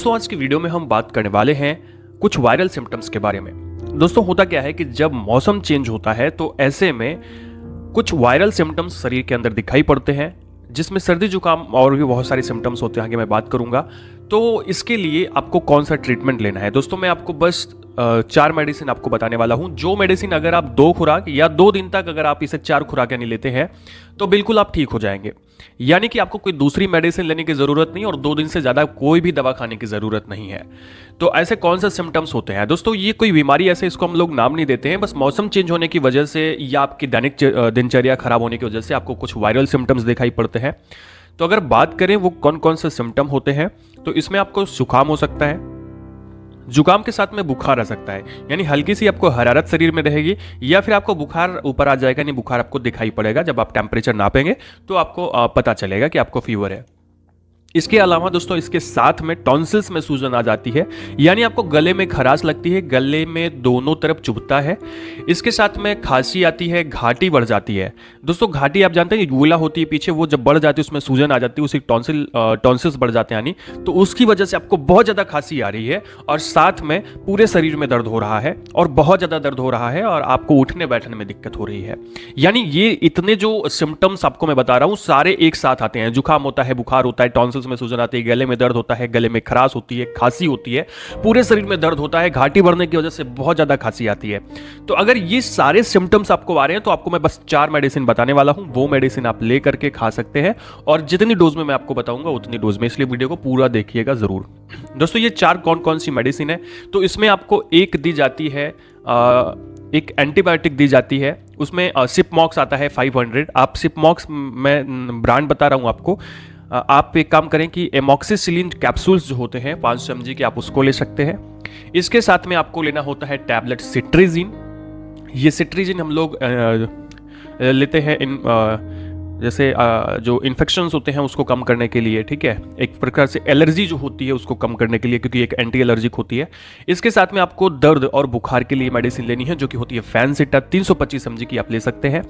दोस्तों आज की वीडियो में हम बात करने वाले हैं कुछ वायरल सिम्टम्स के बारे में। दोस्तों होता क्या है कि जब मौसम चेंज होता है तो ऐसे में कुछ वायरल सिम्टम्स शरीर के अंदर दिखाई पड़ते हैं, जिसमें सर्दी जुकाम और भी बहुत सारे सिम्टम्स होते हैं, आगे मैं बात करूंगा। तो इसके लिए आपको कौन सा ट्रीटमेंट लेना है दोस्तों, मैं आपको बस 4 मेडिसिन आपको बताने वाला हूं। जो मेडिसिन अगर आप 2 खुराक या 2 दिन तक अगर आप इसे 4 खुराक यानी लेते हैं तो बिल्कुल आप ठीक हो जाएंगे। यानी कि आपको कोई दूसरी मेडिसिन लेने की जरूरत नहीं और 2 दिन से ज्यादा कोई भी दवा खाने की जरूरत नहीं है। तो ऐसे कौन से सिम्टम्स होते हैं दोस्तों, ये कोई बीमारी ऐसे इसको हम लोग नाम नहीं देते हैं, बस मौसम चेंज होने की वजह से या आपकी दैनिक दिनचर्या खराब होने की वजह से आपको कुछ वायरल सिम्टम्स दिखाई पड़ते हैं। तो अगर बात करें वो कौन कौन से सिम्टम होते हैं, तो इसमें आपको जुकाम हो सकता है, जुकाम के साथ में बुखार आ सकता है, यानी हल्की सी आपको हरारत शरीर में रहेगी, या फिर आपको बुखार ऊपर आ जाएगा, यानी बुखार आपको दिखाई पड़ेगा। जब आप टेम्परेचर नापेंगे तो आपको पता चलेगा कि आपको फीवर है। इसके अलावा दोस्तों इसके साथ में टॉन्सिल्स में सूजन आ जाती है, यानी आपको गले में खराश लगती है, गले में दोनों तरफ चुभता है। इसके साथ में खांसी आती है, घाटी बढ़ जाती है। दोस्तों घाटी आप जानते हैं यूला होती है पीछे, वो जब बढ़ जाती है उसमें सूजन आ जाती है, उसी टॉन्सिल्स बढ़ जाते हैं, यानी तो उसकी वजह से आपको बहुत ज्यादा खांसी आ रही है और साथ में पूरे शरीर में दर्द हो रहा है और बहुत ज्यादा दर्द हो रहा है और आपको उठने बैठने में दिक्कत हो रही है। यानी ये इतने जो सिम्टम्स आपको मैं बता रहा हूं सारे एक साथ आते हैं। जुकाम होता है, बुखार होता है, टॉन्सिल्स में सूजन आती है, गले में दर्द होता है, गले में खराश होती है, खांसी होती है, पूरे शरीर में दर्द होता है, घाटी बढ़ने की वजह से बहुत ज्यादा खांसी आती है। तो अगर ये सारे सिम्टम्स आपको आ रहे हैं तो आपको मैं बस 4 मेडिसिन बताने वाला हूं, वो मेडिसिन आप ले करके खा सकते हैं और जितनी डोज में मैं आपको बताऊंगा उतनी डोज में, इसलिए वीडियो को पूरा देखिएगा जरूर। दोस्तों ये 4 कौन कौन सी मेडिसिन है, तो इसमें आपको एक दी जाती है एक एंटीबायोटिक दी जाती है, उसमें सिपमॉक्स आता है 500। आप सिपमॉक्स, मैं ब्रांड बता रहा हूं आपको, आप एक काम करें कि एमॉक्सिसिलिन कैप्सूल्स जो होते हैं 500 mg के, आप उसको ले सकते हैं। इसके साथ में आपको लेना होता है टैबलेट सिट्रीजिन। ये सिट्रीजिन हम लोग लेते हैं जैसे जो इन्फेक्शंस होते हैं उसको कम करने के लिए, ठीक है, एक प्रकार से एलर्जी जो होती है उसको कम करने के लिए, क्योंकि एक एंटी एलर्जिक होती है। इसके साथ में आपको दर्द और बुखार के लिए मेडिसिन लेनी है जो कि होती है फैनसिटा, 325 mg की आप ले सकते हैं।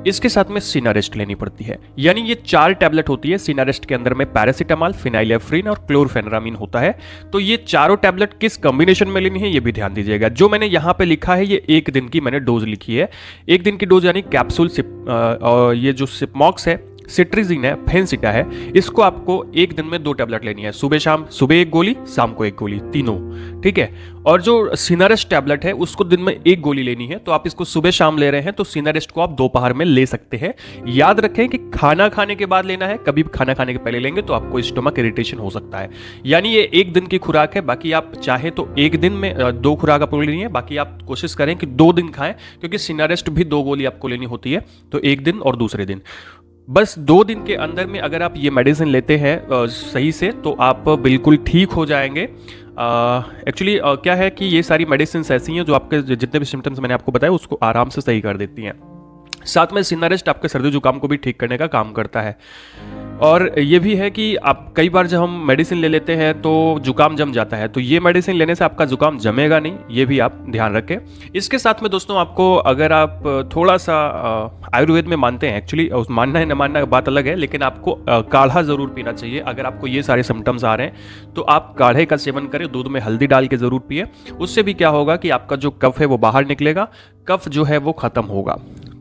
इसके साथ में सिनारेस्ट लेनी पड़ती है, यानी ये 4 टैबलेट होती है। सिनारेस्ट के अंदर में पैरासीटामॉल, फिनाइलेफ्रिन और क्लोरफेनरामिन होता है। तो ये चारों टैबलेट किस कॉम्बिनेशन में लेनी है ये भी ध्यान दीजिएगा। जो मैंने यहाँ पे लिखा है ये 1 दिन की मैंने डोज लिखी है, 1 दिन की डोज यानी कैप्सूल ये जो सिपमॉक्स है, सिट्रीजिन है, फेनसिटा है, इसको आपको 1 दिन में 2 टैबलेट लेनी है, सुबह शाम, सुबह 1 गोली, शाम को 1 गोली, तीनों, ठीक है। और जो सिनारेस्ट टैबलेट है उसको दिन में 1 गोली लेनी है, तो आप इसको सुबह शाम ले रहे हैं तो सिनारेस्ट को आप दोपहर में ले सकते हैं। याद रखें कि खाना खाने के बाद लेना है, कभी भी खाना खाने के पहले लेंगे तो आपको स्टमक इरिटेशन हो सकता है। यानी ये 1 दिन की खुराक है, बाकी आप चाहे तो 1 दिन में 2 खुराक आपको लेनी है, बाकी आप कोशिश करें कि 2 दिन खाएं, क्योंकि सिनारेस्ट भी 2 गोली आपको लेनी होती है, तो 1 दिन और दूसरे दिन। बस 2 दिन के अंदर में अगर आप ये मेडिसिन लेते हैं सही से तो आप बिल्कुल ठीक हो जाएंगे। एक्चुअली क्या है कि ये सारी मेडिसिन ऐसी हैं जो आपके जितने भी सिम्टम्स मैंने आपको बताया उसको आराम से सही कर देती हैं। साथ में सिनारेस्ट आपके सर्दी जुकाम को भी ठीक करने का काम करता है। और ये भी है कि आप कई बार जब हम मेडिसिन ले लेते हैं तो जुकाम जम जाता है, तो ये मेडिसिन लेने से आपका जुकाम जमेगा नहीं, ये भी आप ध्यान रखें। इसके साथ में दोस्तों आपको, अगर आप थोड़ा सा आयुर्वेद में मानते हैं, एक्चुअली मानना है न मानना बात अलग है, लेकिन आपको काढ़ा ज़रूर पीना चाहिए। अगर आपको ये सारे सिम्टम्स आ रहे हैं तो आप काढ़े का सेवन करें, दूध में हल्दी डाल के ज़रूर पिए। उससे भी क्या होगा कि आपका जो कफ है वो बाहर निकलेगा, कफ जो है वो ख़त्म होगा।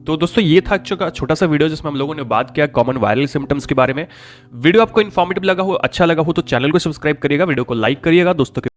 तो दोस्तों ये था छोटा सा वीडियो जिसमें हम लोगों ने बात किया कॉमन वायरल सिम्टम्स के बारे में। वीडियो आपको इन्फॉर्मेटिव लगा हो, अच्छा लगा हो तो चैनल को सब्सक्राइब करिएगा, वीडियो को लाइक करिएगा, दोस्तों के